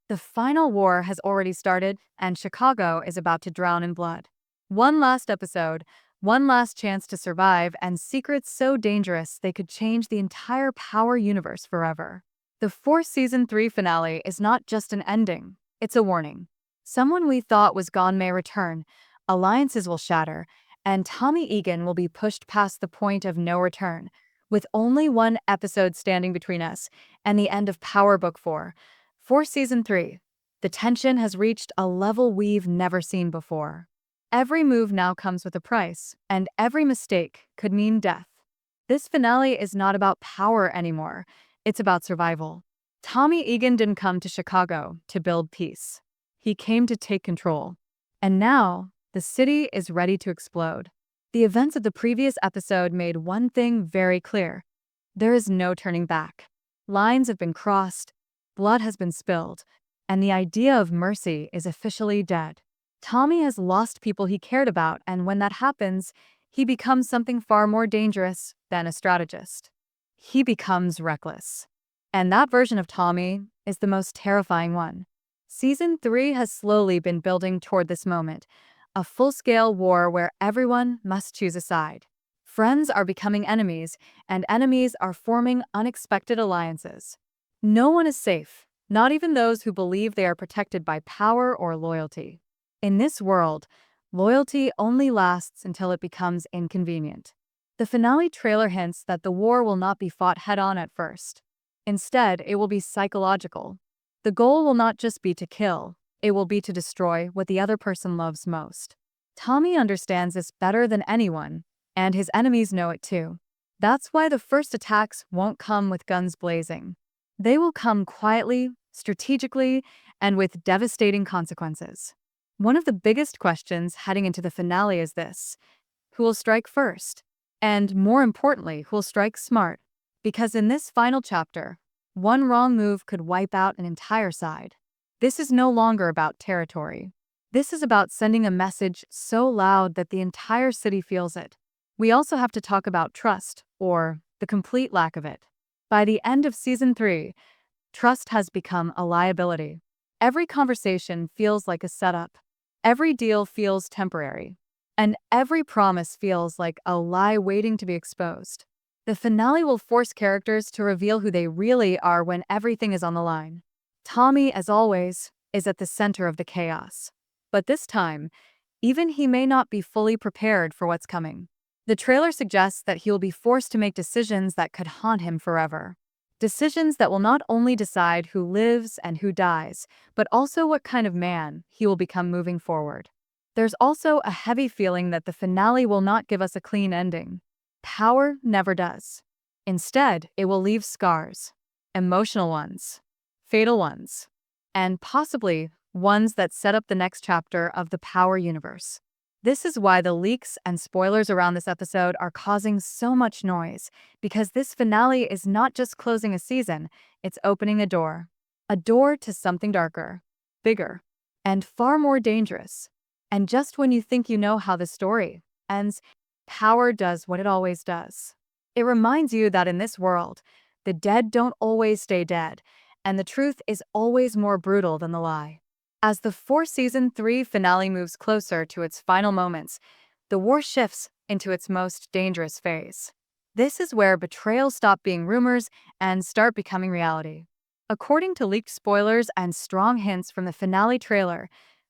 The final war has already started, and Chicago is about to drown in blood. One last episode, one last chance to survive, and secrets so dangerous they could change the entire Power universe forever. The fourth season 3 finale is not just an ending, it's a warning. Someone we thought was gone may return, alliances will shatter, and Tommy Egan will be pushed past the point of no return, with only one episode standing between us and the end of Power Book 4. For Season 3, the tension has reached a level we've never seen before. Every move now comes with a price, and every mistake could mean death. This finale is not about power anymore, it's about survival. Tommy Egan didn't come to Chicago to build peace. He came to take control. And now, the city is ready to explode. The events of the previous episode made one thing very clear. There is no turning back. Lines have been crossed, blood has been spilled, and the idea of mercy is officially dead. Tommy has lost people he cared about, and when that happens, he becomes something far more dangerous than a strategist. He becomes reckless. And that version of Tommy is the most terrifying one. Season 3 has slowly been building toward this moment, a full-scale war where everyone must choose a side. Friends are becoming enemies, and enemies are forming unexpected alliances. No one is safe, not even those who believe they are protected by power or loyalty. In this world, loyalty only lasts until it becomes inconvenient. The finale trailer hints that the war will not be fought head-on at first. Instead, it will be psychological. The goal will not just be to kill, it will be to destroy what the other person loves most. Tommy understands this better than anyone, and his enemies know it too. That's why the first attacks won't come with guns blazing. They will come quietly, strategically, and with devastating consequences. One of the biggest questions heading into the finale is this: who will strike first? And more importantly, who will strike smart? Because in this final chapter, one wrong move could wipe out an entire side. This is no longer about territory. This is about sending a message so loud that the entire city feels it. We also have to talk about trust, or the complete lack of it. By the end of Season 3, trust has become a liability. Every conversation feels like a setup. Every deal feels temporary. And every promise feels like a lie waiting to be exposed. The finale will force characters to reveal who they really are when everything is on the line. Tommy, as always, is at the center of the chaos. But this time, even he may not be fully prepared for what's coming. The trailer suggests that he will be forced to make decisions that could haunt him forever. Decisions that will not only decide who lives and who dies, but also what kind of man he will become moving forward. There's also a heavy feeling that the finale will not give us a clean ending. Power never does. Instead, it will leave scars. Emotional ones, fatal ones, and possibly ones that set up the next chapter of the Power universe. This is why the leaks and spoilers around this episode are causing so much noise, because this finale is not just closing a season, it's opening a door. A door to something darker, bigger, and far more dangerous. And just when you think you know how the story ends, Power does what it always does. It reminds you that in this world, the dead don't always stay dead, and the truth is always more brutal than the lie. As the Season 3 finale moves closer to its final moments, the war shifts into its most dangerous phase. This is where betrayals stop being rumors and start becoming reality. According to leaked spoilers and strong hints from the finale trailer,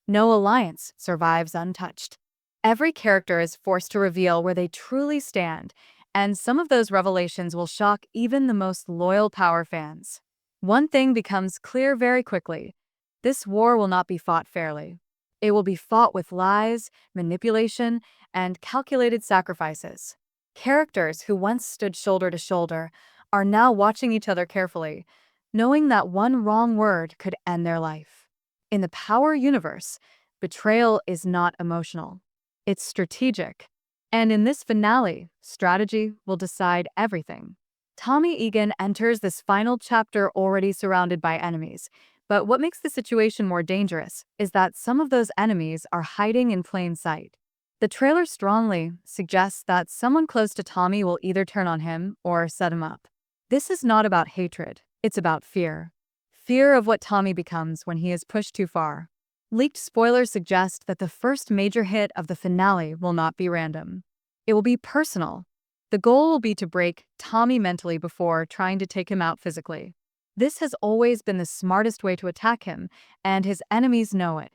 no alliance survives untouched. Every character is forced to reveal where they truly stand, and some of those revelations will shock even the most loyal Power fans. One thing becomes clear very quickly: this war will not be fought fairly. It will be fought with lies, manipulation, and calculated sacrifices. Characters who once stood shoulder to shoulder are now watching each other carefully, knowing that one wrong word could end their life. In the Power universe, betrayal is not emotional. It's strategic. And in this finale, strategy will decide everything. Tommy Egan enters this final chapter already surrounded by enemies. But what makes the situation more dangerous is that some of those enemies are hiding in plain sight. The trailer strongly suggests that someone close to Tommy will either turn on him or set him up. This is not about hatred, it's about fear. fear of what Tommy becomes when he is pushed too far. Leaked spoilers suggest that the first major hit of the finale will not be random. It will be personal. The goal will be to break Tommy mentally before trying to take him out physically. This has always been the smartest way to attack him, and his enemies know it.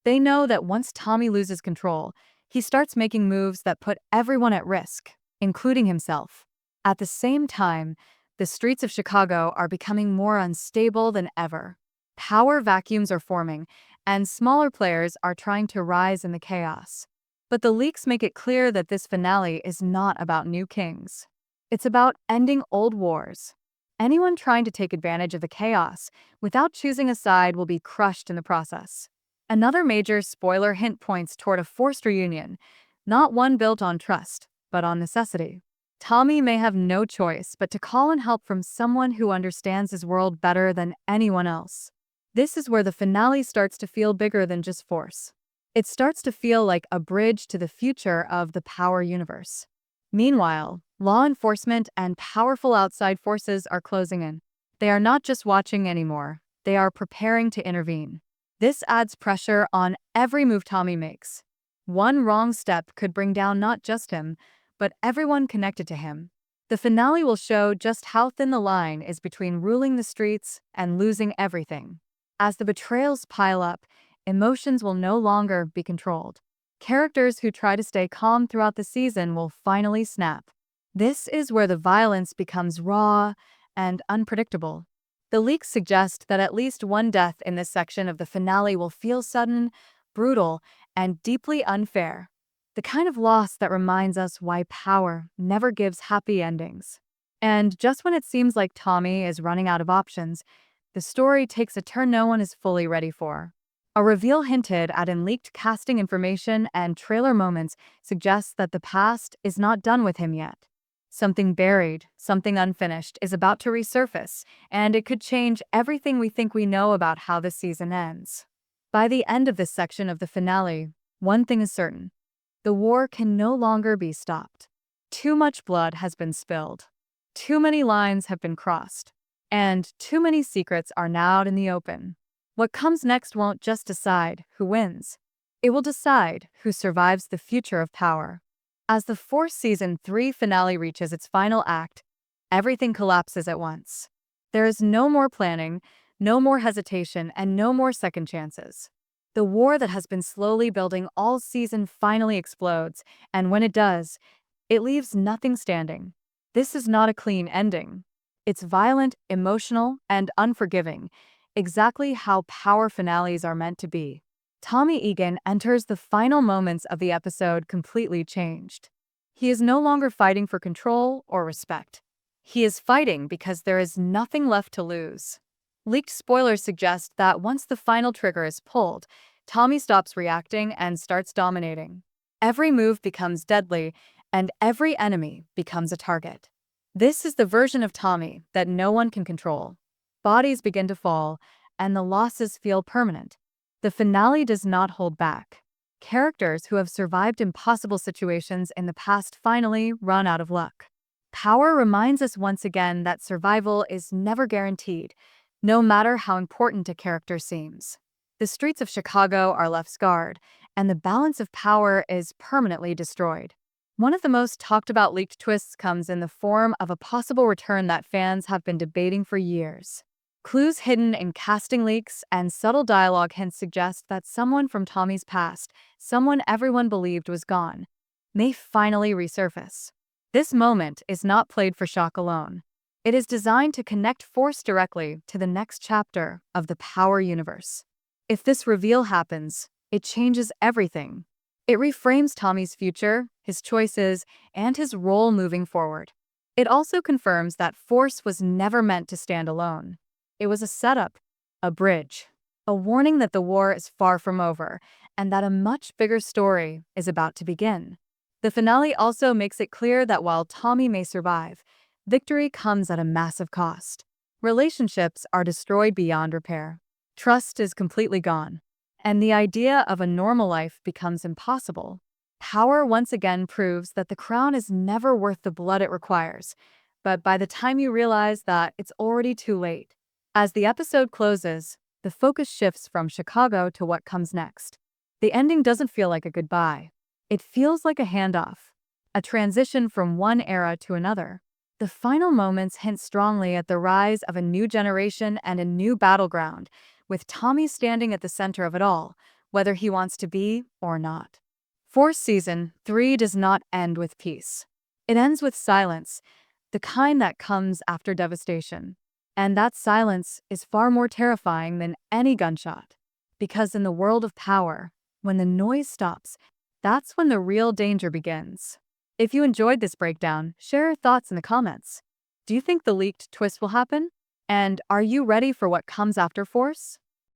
They know that once Tommy loses control, he starts making moves that put everyone at risk, including himself. At the same time, the streets of Chicago are becoming more unstable than ever. Power vacuums are forming, and smaller players are trying to rise in the chaos. But the leaks make it clear that this finale is not about new kings. It's about ending old wars. Anyone trying to take advantage of the chaos without choosing a side will be crushed in the process. Another major spoiler hint points toward a forced reunion, not one built on trust, but on necessity. Tommy may have no choice but to call in help from someone who understands his world better than anyone else. This is where the finale starts to feel bigger than just force. It starts to feel like a bridge to the future of the power universe. Meanwhile, law enforcement and powerful outside forces are closing in. They are not just watching anymore, they are preparing to intervene. This adds pressure on every move Tommy makes. One wrong step could bring down not just him, but everyone connected to him. The finale will show just how thin the line is between ruling the streets and losing everything. As the betrayals pile up, emotions will no longer be controlled. Characters who try to stay calm throughout the season will finally snap. This is where the violence becomes raw and unpredictable. The leaks suggest that at least one death in this section of the finale will feel sudden, brutal, and deeply unfair. The kind of loss that reminds us why power never gives happy endings. And just when it seems like Tommy is running out of options, the story takes a turn no one is fully ready for. A reveal hinted at in leaked casting information and trailer moments suggests that the past is not done with him yet. Something buried, something unfinished is about to resurface, and it could change everything we think we know about how the season ends. By the end of this section of the finale, one thing is certain. The war can no longer be stopped. Too much blood has been spilled. Too many lines have been crossed. And too many secrets are now out in the open. What comes next won't just decide who wins. It will decide who survives the future of power. As the fourth season 3 finale reaches its final act, everything collapses at once. There is no more planning, no more hesitation, and no more second chances. The war that has been slowly building all season finally explodes, and when it does, it leaves nothing standing. This is not a clean ending. It's violent, emotional, and unforgiving, exactly how power finales are meant to be. Tommy Egan enters the final moments of the episode completely changed. He is no longer fighting for control or respect. He is fighting because there is nothing left to lose. Leaked spoilers suggest that once the final trigger is pulled, Tommy stops reacting and starts dominating. Every move becomes deadly, and every enemy becomes a target. This is the version of Tommy that no one can control. Bodies begin to fall, and the losses feel permanent. The finale does not hold back. Characters who have survived impossible situations in the past finally run out of luck. Power reminds us once again that survival is never guaranteed, no matter how important a character seems. The streets of Chicago are left scarred, and the balance of power is permanently destroyed. One of the most talked about leaked twists comes in the form of a possible return that fans have been debating for years. Clues hidden in casting leaks and subtle dialogue hints suggest that someone from Tommy's past, someone everyone believed was gone, may finally resurface. This moment is not played for shock alone. It is designed to connect Force directly to the next chapter of the Power universe. If this reveal happens, it changes everything. It reframes Tommy's future, his choices, and his role moving forward. It also confirms that Force was never meant to stand alone. It was a setup, a bridge, a warning that the war is far from over, and that a much bigger story is about to begin. The finale also makes it clear that while Tommy may survive, victory comes at a massive cost. Relationships are destroyed beyond repair. Trust is completely gone, and the idea of a normal life becomes impossible. Power once again proves that the crown is never worth the blood it requires, but by the time you realize that, it's already too late. As the episode closes, the focus shifts from Chicago to what comes next. The ending doesn't feel like a goodbye. It feels like a handoff, a transition from one era to another. The final moments hint strongly at the rise of a new generation and a new battleground, with Tommy standing at the center of it all, whether he wants to be or not. Fourth season 3 does not end with peace. It ends with silence, the kind that comes after devastation. And that silence is far more terrifying than any gunshot. Because in the world of power, when the noise stops, that's when the real danger begins. If you enjoyed this breakdown, share your thoughts in the comments. Do you think the leaked twist will happen? And are you ready for what comes after Force?